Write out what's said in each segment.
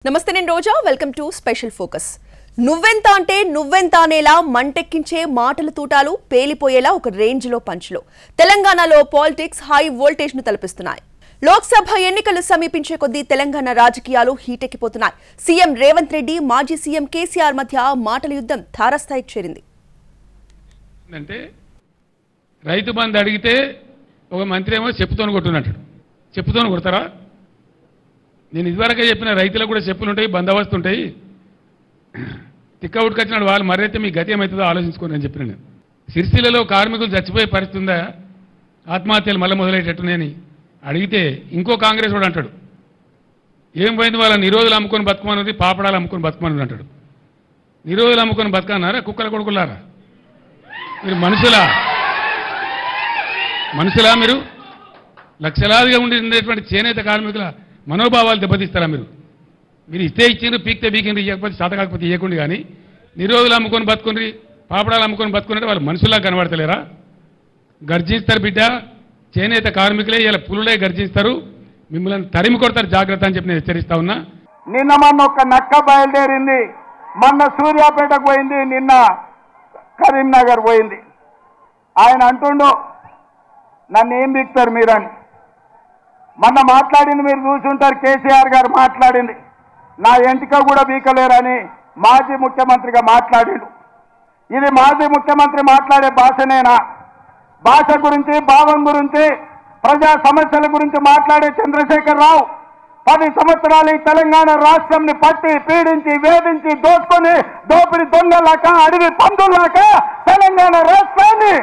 నమస్తే నేను రోజా welcome to special focus నువ్వెంత అంటే నువ్వెంత అనేలా మంటెక్కించే మాటల తూటాలు పేలిపోయేలా ఒక రేంజ్ లో పంచులో తెలంగాణలో పాలిటిక్స్ హై వోల్టేజ్ ను తలపిస్తున్నాయి లోక్సభ ఎన్నికలు సమీపించే కొద్దీ తెలంగాణ రాజకీయాలు హీటెక్కిపోతున్నాయి సీఎం రేవంత్ రెడ్డి మాజీ సీఎం కేసీఆర్ మధ్య మాటల యుద్ధం తారస్థాయికి చేరింది అంటే రైతు బంధు అడిగితే ఒక మంత్రి ఏమో చెప్పుతోని కొట్టున్నట్టు చెప్పుతోని కొడతారా నేను ఇదివరకే చెప్పిన రైతులకు కూడా చెప్పులు ఉంటాయి బందోబస్తు ఉంటాయి తిక్క ఉట్టుకొచ్చినాడు వాళ్ళు మరైతే మీ గతి ఏమవుతుందో ఆలోచించుకోండి అని చెప్పిన నేను సిరిసిల్లలో కార్మికులు చచ్చిపోయే పరిస్థితి ఉందా ఆత్మహత్యలు మళ్ళీ మొదలయ్యేటట్టునేని అడిగితే ఇంకో కాంగ్రెస్ వాడు అంటాడు ఏం పోయింది వాళ్ళ నిరోధులు అమ్ముకొని బతుకమన్నది పాపడాలు అమ్ముకొని బతుకమన్నది అంటాడు నిరోధులు అమ్ముకొని బతకన్నారా కుక్కల కొడుకులారా మీరు మనుషులా మీరు లక్షలాదిగా ఉండేటువంటి చేనేత కార్మికుల మనోభావాలు దెబ్బతీస్తారా మీరు ఇస్తే ఇచ్చిండ్రు పీక్తే బీకిండ్రు ఇవ్వకపోతే శాత కాకపోతే ఇవ్వకుండా కానీ నిరోధులు అమ్ముకొని బతుకుండ్రి పాపడాలు అమ్ముకొని బతుకున్నట్టు వాళ్ళు మనుషుల్లా కనబడతలేరా గర్జిస్తారు బిడ్డ చేనేత కార్మికులే ఇలా పులులే గర్జిస్తారు మిమ్మల్ని తరిమి కొడతారు జాగ్రత్త అని చెప్పి నేను హెచ్చరిస్తా ఉన్నా నిన్న మొన్న ఒక నక్క బయలుదేరింది మొన్న సూర్యాపేటకు పోయింది నిన్న కరీంనగర్ పోయింది ఆయన అంటుండు నన్ను ఏం బిక్తారు మీరని మొన్న మాట్లాడింది మీరు చూసుంటారు కేసీఆర్ గారు మాట్లాడింది నా ఎంటిక కూడా బీకలేరని మాజీ ముఖ్యమంత్రిగా మాట్లాడిండు ఇది మాజీ ముఖ్యమంత్రి మాట్లాడే భాషనేనా భాష గురించి భావం గురించి ప్రజా సమస్యల గురించి మాట్లాడే చంద్రశేఖర్ రావు 10 సంవత్సరాలు ఈ తెలంగాణ రాష్ట్రంని పట్టి పీడించి వేధించి దోచుకొని దోపిడి దొంగలాక అడవి పందులాక తెలంగాణ రాష్ట్రాన్ని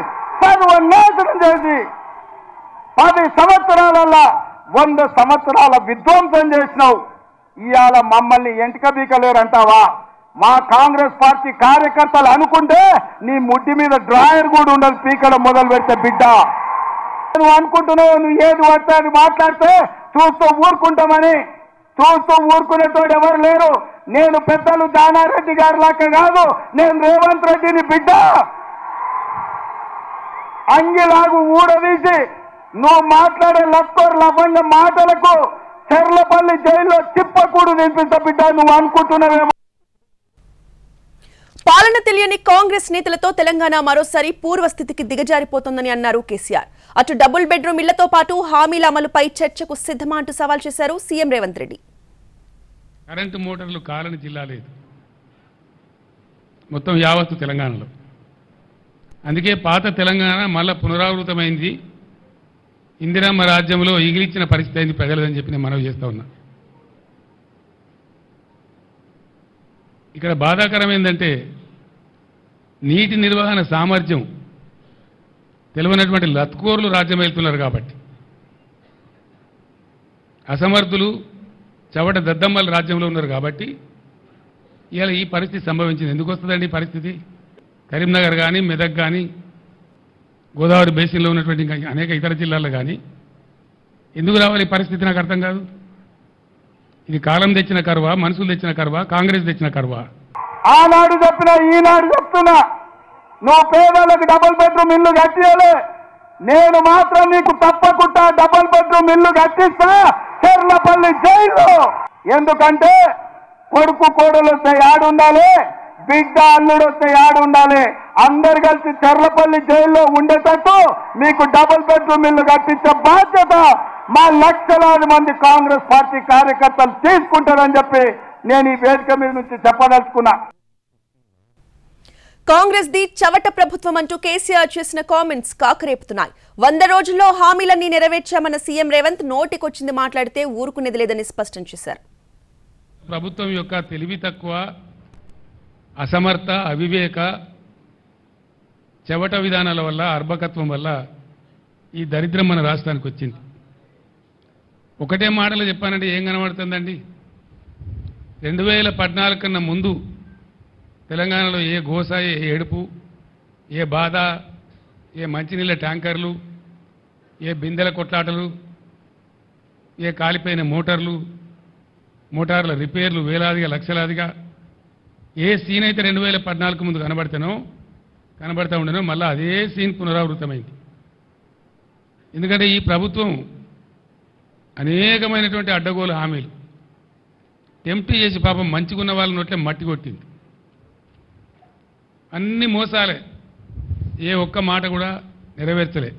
సర్వనాశనం చేసి 10 సంవత్సరాలలో 100 సంవత్సరాల విధ్వంసం చేసినావు ఇవాళ మమ్మల్ని ఎంటిక బీకలేరంటావా మా కాంగ్రెస్ పార్టీ కార్యకర్తలు అనుకుంటే నీ ముడ్డి మీద డ్రాయర్ కూడా ఉండదు పీకడం మొదలు పెడితే బిడ్డ నువ్వు అనుకుంటున్నావు నువ్వు ఏది పడితే అది మాట్లాడితే చూస్తూ ఊరుకుంటామని చూస్తూ ఊరుకునేటోడు ఎవరు లేరు నేను పెద్దలు జానారెడ్డి గారి లాగా కాదు నేను రేవంత్ రెడ్డిని బిడ్డ అంగిలాగు ఊడదీసి నువ్వు మాట్లాడే లక్కోర్ లవంగ మాటలకు చెర్లపల్లి జైల్లో చిప్పకూడు నింపిస్తా బిడ్డ నువ్వు అనుకుంటున్నావేమో పాలన తెలియని కాంగ్రెస్ నేతలతో తెలంగాణ మరోసారి పూర్వస్థితికి దిగజారిపోతోందని అన్నారు కేసీఆర్ అటు డబుల్ బెడ్రూమ్ ఇళ్లతో పాటు హామీల అమలుపై చర్చకు సిద్ధమా అంటూ సవాల్ చేశారు సీఎం రేవంత్ రెడ్డి కరెంటు మోటార్లు కాలని జిల్లా లేదు మొత్తం యావత్తు తెలంగాణలో అందుకే పాత తెలంగాణ మళ్ళా పునరావృతమైంది ఇందిరమ్మ రాజ్యంలో ఈగిలిచ్చిన పరిస్థితి అయింది ప్రజలదని చెప్పి నేను మనవి చేస్తా ఉన్నా ఇక్కడ బాధాకరం ఏంటంటే నీటి నిర్వహణ సామర్థ్యం తెలియనటువంటి లత్కోర్లు రాజ్యం వెళ్తున్నారు కాబట్టి అసమర్థులు చవట దద్దమ్మల రాజ్యంలో ఉన్నారు కాబట్టి ఇవాళ ఈ పరిస్థితి సంభవించింది ఎందుకు వస్తుందండి ఈ పరిస్థితి కరీంనగర్ కానీ మెదక్ కానీ గోదావరి బేసిన్లో ఉన్నటువంటి ఇంకా అనేక ఇతర జిల్లాల్లో కానీ ఎందుకు రావాలి ఈ పరిస్థితి నాకు అర్థం కాదు ఇది కాలం తెచ్చిన కరువా మనుషులు తెచ్చిన కరువా కాంగ్రెస్ తెచ్చిన కరువా ఆనాడు చెప్పినా ఈనాడు చెప్తున్నా నువ్వు పేదలకు డబుల్ బెడ్రూమ్ ఇల్లు కట్టియలే నేను మాత్రం నీకు తప్పకుండా డబుల్ బెడ్రూమ్ ఇల్లు కట్టిస్తా చెర్లపల్లి జైల్లో ఎందుకంటే కొడుకు కోడలు వస్తే యాడుండాలి బిడ్డ అల్లుడు వస్తే యాడుండాలి అందరు కలిసి చెర్లపల్లి జైల్లో ఉండేటట్టు మీకు డబుల్ బెడ్రూమ్ ఇల్లు కట్టించే బాధ్యత మా లక్షలాది మంది కాంగ్రెస్ పార్టీ కార్యకర్తలు తీసుకుంటారని చెప్పి నేను ఈ వేదిక మీద నుంచి చెప్పదలుచుకున్నా కాంగ్రెస్ ది చవట ప్రభుత్వం అంటూ కేసీఆర్ చేసిన కామెంట్స్ కాకరేపుతున్నాయి 100 రోజుల్లో హామీలన్నీ నెరవేర్చామన్న సీఎం రేవంత్ నోటికొచ్చింది మాట్లాడితే ఊరుకునేది లేదని స్పష్టం చేశారు ప్రభుత్వం యొక్క తెలివి తక్కువ అసమర్థ అవివేక చెవట విధానాల వల్ల అర్భకత్వం వల్ల ఈ దరిద్రం మన రాష్ట్రానికి వచ్చింది ఒకటే మాటలో చెప్పానంటే ఏం కనబడుతుందండి 2014 కన్నా ముందు తెలంగాణలో ఏ గోస ఏ ఏడుపు ఏ బాధ ఏ మంచినీళ్ళ ట్యాంకర్లు ఏ బిందెల కొట్లాటలు ఏ కాలిపోయిన మోటార్ల రిపేర్లు వేలాదిగా లక్షలాదిగా ఏ సీన్ అయితే 2014 ముందు కనబడతా ఉండనో మళ్ళీ అదే సీన్ పునరావృతమైంది ఎందుకంటే ఈ ప్రభుత్వం అనేకమైనటువంటి అడ్డగోలు హామీలు టెంప్ట్ చేసి పాపం మంచిగున్న వాళ్ళ నోట్లే మట్టి కొట్టింది. అన్ని మోసాలే, ఏ ఒక్క మాట కూడా నెరవేర్చలే.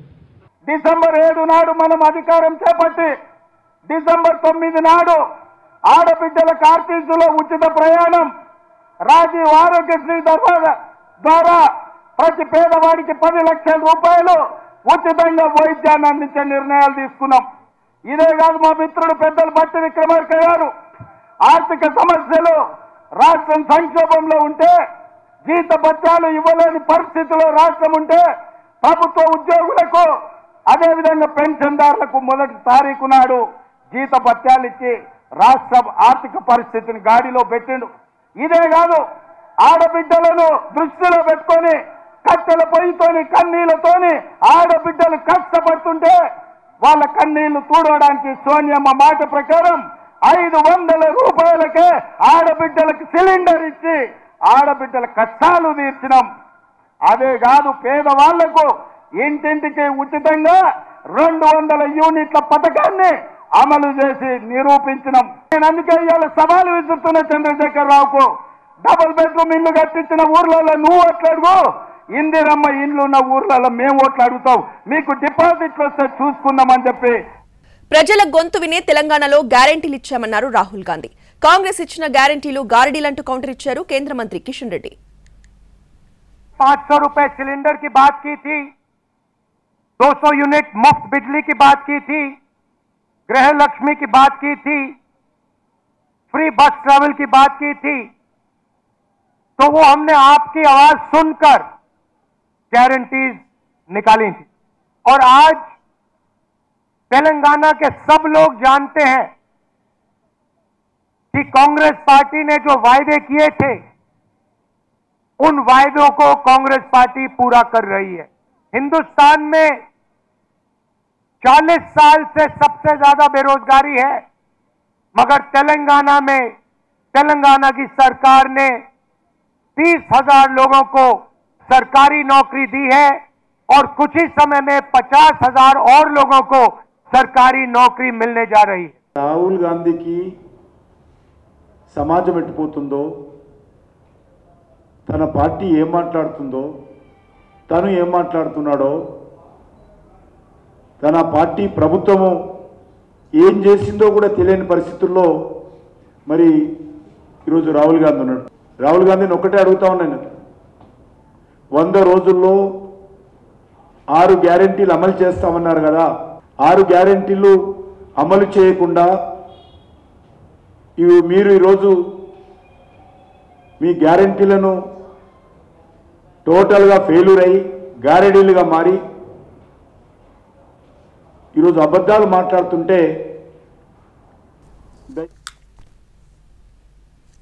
డిసెంబర్ 7 నాడు మనం అధికారం చేపట్టి డిసెంబర్ 9 నాడు ఆడబిడ్డల కార్తీసులో ఉచిత ప్రయాణం, రాజీవ్ ఆరోగ్యశ్రీ ద్వారా ప్రతి పేదవాడికి 10 లక్షల రూపాయలు ఉచితంగా వైద్యాన్ని అందించే నిర్ణయాలు తీసుకున్నాం. ఇదే కాదు, మా మిత్రుడు పెద్దలు బట్టి విక్రమార్క గారు ఆర్థిక సమస్యలు, రాష్ట్రం సంక్షోభంలో ఉంటే, జీతభత్యాలు ఇవ్వలేని పరిస్థితిలో రాష్ట్రం ఉంటే ప్రభుత్వ ఉద్యోగులకు అదేవిధంగా పెన్షన్దారులకు 1వ తారీఖు నాడు జీతభత్యాలు ఇచ్చి రాష్ట్ర ఆర్థిక పరిస్థితిని గాడిలో పెట్టిండు. ఇదే కాదు, ఆడబిడ్డలను దృష్టిలో పెట్టుకొని కట్టెల పొయ్యితోని కన్నీళ్లతోని ఆడబిడ్డలు కష్టపడుతుంటే వాళ్ళ కన్నీళ్లు తూడవడానికి సోనియమ్మ మాట ప్రకారం 500 రూపాయలకే ఆడబిడ్డలకు సిలిండర్ ఇచ్చి ఆడబిడ్డల కష్టాలు తీర్చినాం. అదే కాదు, పేదవాళ్లకు ఇంటింటికి ఉచితంగా 200 యూనిట్ల పథకాన్ని అమలు చేసి నిరూపించినాం. నేను అందుకే ఇవాళ సవాలు విసురుతున్న చంద్రశేఖర్ రావుకు, డబుల్ బెడ్రూమ్ ఇల్లు కట్టించిన ఊర్లలో నువ్వు ఓట్లాడుకో, ఇందిరమ్మ ఇల్లు ఉన్న ఊర్లలో మేము ఓట్లు అడుగుతాం, మీకు డిపాజిట్లు వస్తే చూసుకుందామని చెప్పి ప్రజల గొంతు వినే తెలంగాణలో గ్యారెంటీలు ఇచ్చామన్నారు రాహుల్ గాంధీ. కాంగ్రెస్ ఇచ్చిన గ్యారెంటీలు గారడీలంటూ కౌంటర్ ఇచ్చారు కేంద్ర మంత్రి కిషన్ రెడ్డి. 500 रुपए सिलेंडर की बात की थी, 200 यूनिट मुफ्त बिजली की बात की थी, गृह लक्ष्मी की बात की थी, फ्री बस ट्रैवल की बात की थी, तो वो हमने आपकी आवाज सुनकर गारंटीज निकाली थी. और आज तेलंगाना के सब लोग जानते हैं कि कांग्रेस पार्टी ने जो वायदे किए थे उन वायदों को कांग्रेस पार्टी पूरा कर रही है. हिंदुस्तान में 40 साल से सबसे ज्यादा बेरोजगारी है, मगर तेलंगाना में तेलंगाना की सरकार ने 30,000 लोगों को सरकारी नौकरी दी है और कुछ ही समय में 50,000 और लोगों को सरकारी नौकरी मिलने जा रही है. రాహుల్ గాంధీకి సమాజం ఎట్టిపోతుందో, తన పార్టీ ఏం మాట్లాడుతుందో, తను ఏం మాట్లాడుతున్నాడో, తన పార్టీ ప్రభుత్వము ఏం చేసిందో కూడా తెలియని పరిస్థితుల్లో మరి ఈరోజు రాహుల్ గాంధీ ఉన్నాడు. రాహుల్ గాంధీని ఒక్కటే అడుగుతా ఉన్నాను, 100 రోజుల్లో 6 గ్యారెంటీలు అమలు చేస్తామన్నారు కదా, 6 గ్యారెంటీలు అమలు చేయకుండా మీరు ఈరోజు మీ గ్యారెంటీలను టోటల్గా ఫెయిల్యూర్ అయ్యి గారడీలుగా మారి ఈరోజు అబద్ధాలు మాట్లాడుతుంటే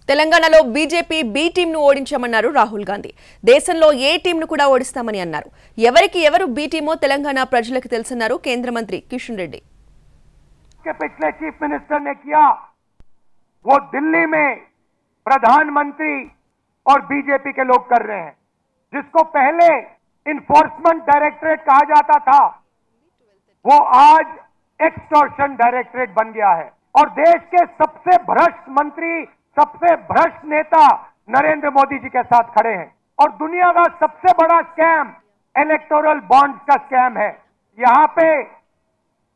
తెలంగాణలో బీజేపీ బి టీంను ఓడించామన్నారు రాహుల్ గాంధీ. దేశంలో ఏ టీంను కూడా ఓడిస్తామని అన్నారు. ఎవరికి ఎవరు బి టీమో తెలంగాణ ప్రజలకు తెలుసన్నారు కేంద్ర మంత్రి కిషన్ రెడ్డి. पिछले चीफ मिनिस्टर ने किया वो दिल्ली में प्रधानमंत्री और बीजेपी के लोग कर रहे हैं. जिसको पहले इन्फोर्समेंट डायरेक्टरेट कहा जाता था वो आज एक्सटॉर्शन डायरेक्टरेट बन गया है. और देश के सबसे भ्रष्ट मंत्री, सबसे भ्रष्ट नेता नरेंद्र मोदी जी के साथ खड़े हैं. और दुनिया का सबसे बड़ा स्कैम इलेक्टोरल बॉन्ड्स का स्कैम है. यहां पे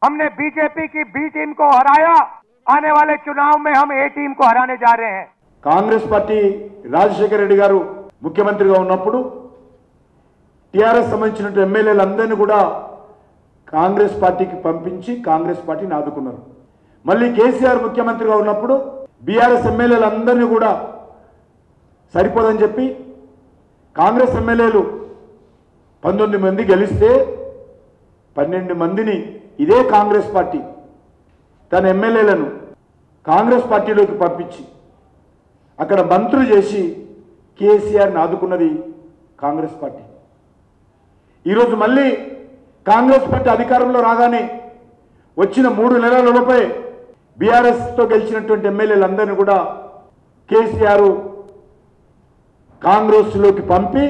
हमने बीजेपी की बी टीम को हराया, आने वाले चुनाव में हम ए टीम को हराने जा रहे हैं. కాంగ్రెస్ పార్టీ రాజశేఖర రెడ్డి గారు ముఖ్యమంత్రిగా ఉన్నప్పుడు టీఆర్ఎస్ సంబంధించిన ఎమ్మెల్యేలందరినీ కూడా కాంగ్రెస్ పార్టీకి పంపించి కాంగ్రెస్ పార్టీని ఆదుకున్నారు. మళ్ళీ కేసీఆర్ ముఖ్యమంత్రిగా ఉన్నప్పుడు బీఆర్ఎస్ ఎమ్మెల్యేలందరినీ కూడా సరిపోదని చెప్పి కాంగ్రెస్ ఎమ్మెల్యేలు 19 మంది గెలిస్తే 12 మందిని ఇదే కాంగ్రెస్ పార్టీ తన ఎమ్మెల్యేలను కాంగ్రెస్ పార్టీలోకి పంపించి అక్కడ మంత్రులు చేసి కేసీఆర్ని ఆదుకున్నది కాంగ్రెస్ పార్టీ. ఈరోజు మళ్ళీ కాంగ్రెస్ పార్టీ అధికారంలో రాగానే వచ్చిన 3 నెలలలోపే బీఆర్ఎస్తో గెలిచినటువంటి ఎమ్మెల్యేలందరినీ కూడా కేసీఆర్ కాంగ్రెస్లోకి పంపి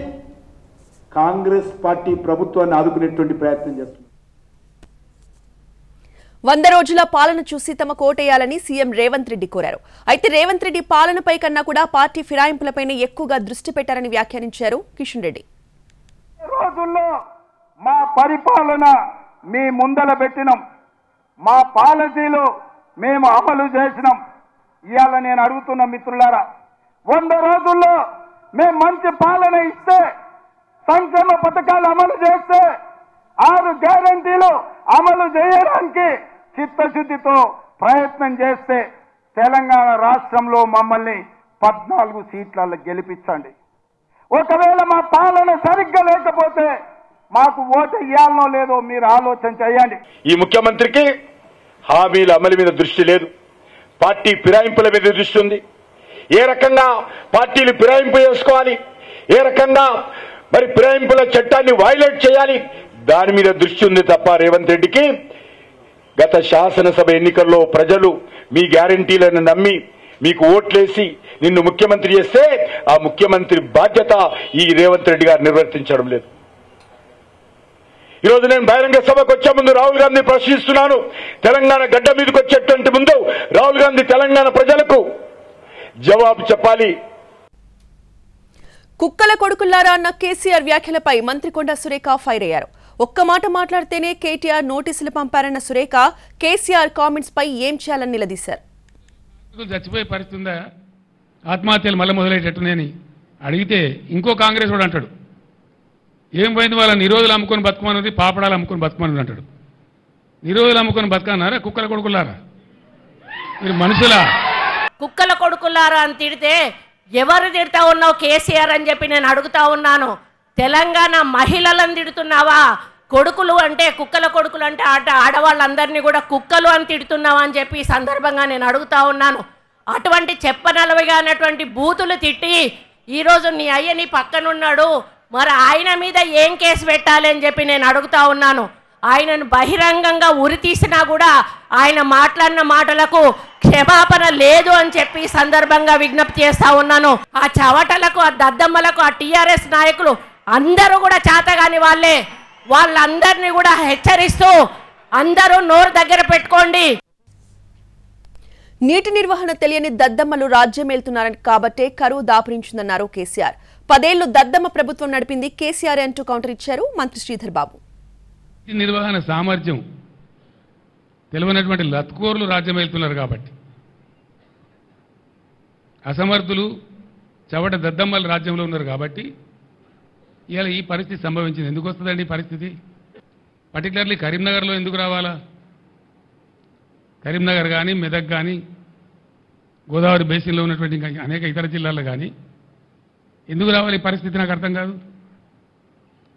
కాంగ్రెస్ పార్టీ ప్రభుత్వాన్ని ఆదుకునేటువంటి ప్రయత్నం చేస్తుంది. 100 రోజుల పాలన చూసి తమ కోటేయాలని సీఎం రేవంత్ రెడ్డి కోరారు. అయితే రేవంత్ రెడ్డి పాలనపై కన్నా కూడా పార్టీ ఫిరాయింపులపైనే ఎక్కువగా దృష్టి పెట్టారని వ్యాఖ్యానించారు కిషన్ రెడ్డి. రోజుల్లో మా పరిపాలన మీ ముందల పెట్టినాం, మా పాలసీలు మేము అమలు చేసినాం. ఇవాళ నేను అడుగుతున్న మిత్రులారా, 100 రోజుల్లో మేము మంచి పాలన ఇస్తే, సంక్షేమ పథకాలు అమలు చేస్తే, 6 గ్యారంటీలు అమలు చేయడానికి చిత్తశుద్ధితో ప్రయత్నం చేస్తే తెలంగాణ రాష్ట్రంలో మమ్మల్ని 14 సీట్లలో గెలిపించండి. ఒకవేళ మా పాలన సరిగ్గా లేకపోతే మాకు ఓటు ఇవ్వాలనో లేదో మీరు ఆలోచన చేయండి. ఈ ముఖ్యమంత్రికి హామీల అమలు మీద దృష్టి లేదు, పార్టీ ఫిరాయింపుల మీద దృష్టి ఉంది. ఏ రకంగా పార్టీలు ఫిరాయింపు చేసుకోవాలి, ఏ రకంగా మరి ఫిరాయింపుల చట్టాన్ని వైలేట్ చేయాలి, దాని మీద దృష్టి ఉంది తప్ప రేవంత్ రెడ్డికి గత శాసనసభ ఎన్నికల్లో ప్రజలు మీ గ్యారంటీలను నమ్మి మీకు ఓట్లేసి నిన్ను ముఖ్యమంత్రి చేస్తే ఆ ముఖ్యమంత్రి బాధ్యత ఈ రేవంత్ రెడ్డి గారు నిర్వర్తించడం లేదు. ఈరోజు నేను బహిరంగ సభకు వచ్చే ముందు రాహుల్ గాంధీ ప్రశ్నిస్తున్నాను. తెలంగాణ గడ్డ మీదకి వచ్చేటువంటి ముందు రాహుల్ గాంధీ తెలంగాణ ప్రజలకు జవాబు చెప్పాలి. కుక్కల కొడుకుల్లారా అన్న కేసీఆర్ వ్యాఖ్యలపై మంత్రి కొండా సురేఖ ఫైర్ అయ్యారు. ఒక్క మాట మాట్లాడితేనే కేటీఆర్ నోటీసులు పంపారన్న సురేఖ కేసీఆర్ కామెంట్స్ పై ఏం చేయాలని నిలదీశారు. చచ్చిపోయే పరిస్థితి ఉందా? ఆత్మహత్యలు మళ్ళీ మొదలయ్యేటట్టునేని అడిగితే ఇంకో కాంగ్రెస్ వాడు అంటాడు, ఏం పోయింది వాళ్ళ నిరోధులు అమ్ముకొని బతుకమన్నది, పాపడాలు అమ్ముకొని బతుకమన్నది అంటాడు. నిరోధులు అమ్ముకొని బతకన్నారా కుక్కల కొడుకులారా? మీరు మనుషులా? కుక్కల కొడుకులారా అని తిడితే ఎవరు తిడతా ఉన్నావు కేసీఆర్ అని చెప్పి నేను అడుగుతా ఉన్నాను. తెలంగాణ మహిళలను తిడుతున్నావా? కొడుకులు అంటే కుక్కల కొడుకులు అంటే ఆడవాళ్ళందరినీ కూడా కుక్కలు అని తిడుతున్నావా అని చెప్పి ఈ సందర్భంగా నేను అడుగుతా ఉన్నాను. అటువంటి చెప్పనలవిగా అన్నటువంటి బూతులు తిట్టి ఈరోజు నీ అయ్య నీ పక్కనున్నాడు, మరి ఆయన మీద ఏం కేసు పెట్టాలి అని చెప్పి నేను అడుగుతా ఉన్నాను. ఆయనను బహిరంగంగా ఉరి తీసినా కూడా ఆయన మాట్లాడిన మాటలకు క్షమాపణ లేదు అని చెప్పి సందర్భంగా విజ్ఞప్తి చేస్తా ఉన్నాను. ఆ చవటలకు, ఆ దద్దమ్మలకు, ఆ టీఆర్ఎస్ నాయకులు అందరూ కూడా చేతగాని వాళ్ళే, వాళ్ళందరినీ కూడా హెచ్చరిస్తూ అందరూ నోరు దగ్గర పెట్టుకోండి. నీటి నిర్వహణ తెలియని దద్దమ్మలు రాజ్యమేలుతున్నారని కాబట్టే కరువు దాపురించిందన్నారు కేసీఆర్. 10 ఏళ్లు దద్దమ్మ ప్రభుత్వం నడిపింది కేసీఆర్ అంటూ కౌంటర్ ఇచ్చారు మంత్రి శ్రీధర్ బాబు. నిర్వహణ సామర్థ్యం తెలియనటువంటి లత్కోర్లు రాజ్యం వెళ్తున్నారు కాబట్టి, అసమర్థులు చవట దద్దమ్మలు రాజ్యంలో ఉన్నారు కాబట్టి ఇవాళ ఈ పరిస్థితి సంభవించింది. ఎందుకు వస్తుందండి ఈ పరిస్థితి? పర్టికులర్లీ కరీంనగర్లో ఎందుకు రావాలా? కరీంనగర్ కానీ, మెదక్ కానీ, గోదావరి బేసిన్లో ఉన్నటువంటి ఇంకా అనేక ఇతర జిల్లాల్లో కానీ ఎందుకు రావాలి ఈ పరిస్థితి? నాకు అర్థం కాదు.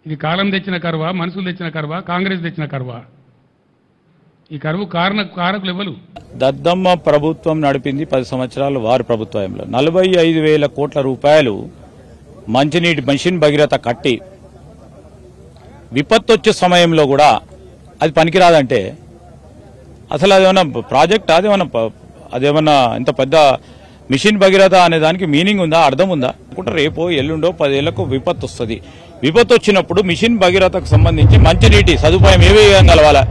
ఇది కాలం తెచ్చిన కరువా, మనుషులు తెచ్చిన కరువా, కాంగ్రెస్ తెచ్చిన కరువా? ఈ కరువు కారకులు ఎవరు? దద్దమ్మ ప్రభుత్వం నడిపింది 10 సంవత్సరాలు వారి ప్రభుత్వంలో 45,000 కోట్ల రూపాయలు మంచినీటి మిషన్ భగీరథ కట్టి విపత్తు వచ్చే సమయంలో కూడా అది పనికిరాదంటే అసలు అదేమన్నా ప్రాజెక్ట్? అదేమన్నా ఇంత పెద్ద మిషన్ భగీరథ అనే దానికి మీనింగ్ ఉందా, అర్థం ఉందా? అనుకుంటే రేపో ఎల్లుండో 10 ఏళ్లకు విపత్తు వస్తుంది. విపత్తు వచ్చినప్పుడు మిషన్ భగీరథకు సంబంధించి మంచినీటి సదుపాయం ఏ విధంగా కలవాలా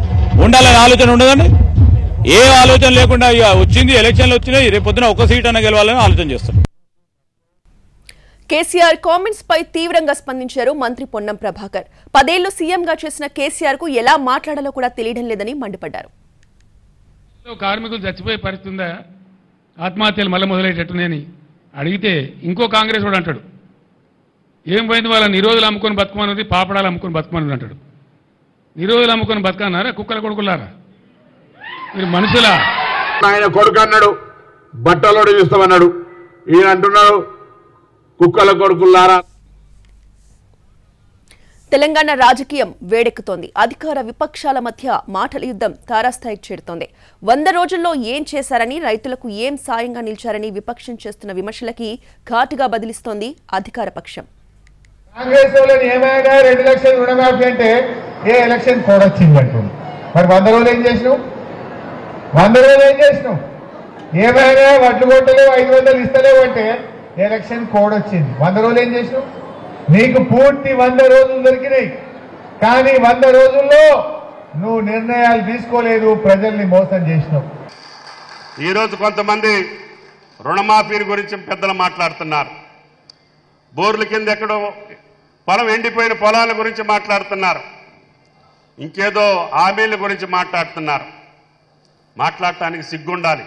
ఉండాలని ఆలోచన ఉండదండి. ఏ ఆలోచన లేకుండా వచ్చింది, ఎలక్షన్లు వచ్చినాయి, రేపు పొద్దున ఒక సీట్ అన్న గెలవాలని ఆలోచన చేస్తారు. కేసీఆర్ కామెంట్స్ పై తీవ్రంగా స్పందించారు మంత్రి పొన్నం ప్రభాకర్. 10 ఏళ్లు సీఎంగా చేసిన కేసీఆర్ కు ఎలా మాట్లాడాలో కూడా తెలియడం లేదని మండిపడ్డారు. కార్మికులు చచ్చిపోయే పరిస్థితి ఉందా? ఆత్మహత్యలు మళ్ళీ మొదలయ్యేటట్టునేని అడిగితే ఇంకో కాంగ్రెస్ వాడు అంటాడు, ఏం పోయింది వాళ్ళ నిరోధులు అమ్ముకొని బతుకమన్నది, పాపడాలు అమ్ముకొని బతుకమన్నది అంటాడు. నిరోధులు అమ్ముకొని బతకన్నారా కుక్కల కొడుకులారా? మీరు మనుషులా? ఆయన కొడుకు అన్నాడు, బట్టలోడు చూస్తామన్నాడు, ఈయన అంటున్నాడు కుక్కల కొడుకులారా. తెలంగాణ రాజకీయం వేడెక్కుతోంది. అధికార విపక్షాల మధ్య మాటల యుద్ధం తారాస్థాయికి చేరుతోంది. 100 రోజుల్లో ఏం చేశారని, రైతులకు ఏం సాయంగా నిలిచారని విపక్షం చేస్తున్న విమర్శలకి ఘాటుగా బదిలిస్తోంది అధికార పక్షం. కాంగ్రెస్ వాళ్ళని ఏమైనా 2 లక్షలు రుణమాఫీ అంటే ఏ ఎలక్షన్ కోడ్ వచ్చింది అంటుంది. మరి 100 రోజులు ఏం చేసినావు? 100 రోజులు ఏం చేసినావు? ఏమైనా వడ్లు కొట్టలేవు, 500 ఇస్తలేవు అంటే ఎలక్షన్ కోడ్ వచ్చింది. 100 రోజులు ఏం చేసినావు? నీకు పూర్తి 100 రోజులు దొరికినాయి. కానీ 100 రోజుల్లో నువ్వు నిర్ణయాలు తీసుకోలేదు, ప్రజల్ని మోసం చేసినావు. ఈరోజు కొంతమంది రుణమాఫీ గురించి పెద్దలు మాట్లాడుతున్నారు. బోర్ల కింద ఎక్కడో పొలం ఎండిపోయిన పొలాల గురించి మాట్లాడుతున్నారు. ఇంకేదో హామీల గురించి మాట్లాడుతున్నారు. మాట్లాడటానికి సిగ్గుండాలి.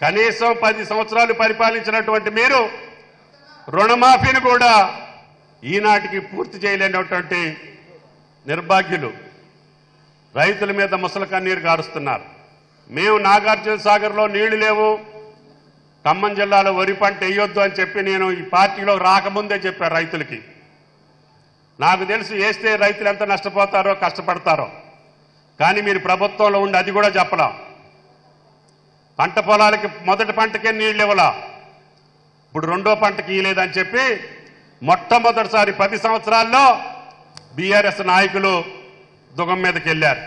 కనీసం 10 సంవత్సరాలు పరిపాలించినటువంటి మీరు రుణమాఫీని కూడా ఈనాటికి పూర్తి చేయలేనటువంటి నిర్భాగ్యులు. రైతుల మీద ముసలి కన్నీరు గారుస్తున్నారు. మేము నాగార్జున సాగర్లో నీళ్లు లేవు, ఖమ్మం జిల్లాలో వరి పంట వేయొద్దు అని చెప్పి నేను ఈ పార్టీలో రాకముందే చెప్పాను రైతులకి. నాకు తెలుసు వేస్తే రైతులు ఎంత నష్టపోతారో కష్టపడతారో. కానీ మీరు ప్రభుత్వంలో ఉండి అది కూడా చెప్పలా. పంట పొలాలకి మొదటి పంటకే నీళ్ళు ఇవ్వలా, ఇప్పుడు రెండో పంటకి ఇవ్వలేదని చెప్పి మొట్టమొదటిసారి 10 సంవత్సరాల్లో బీఆర్ఎస్ నాయకులు దుగం మీదకి వెళ్ళారు.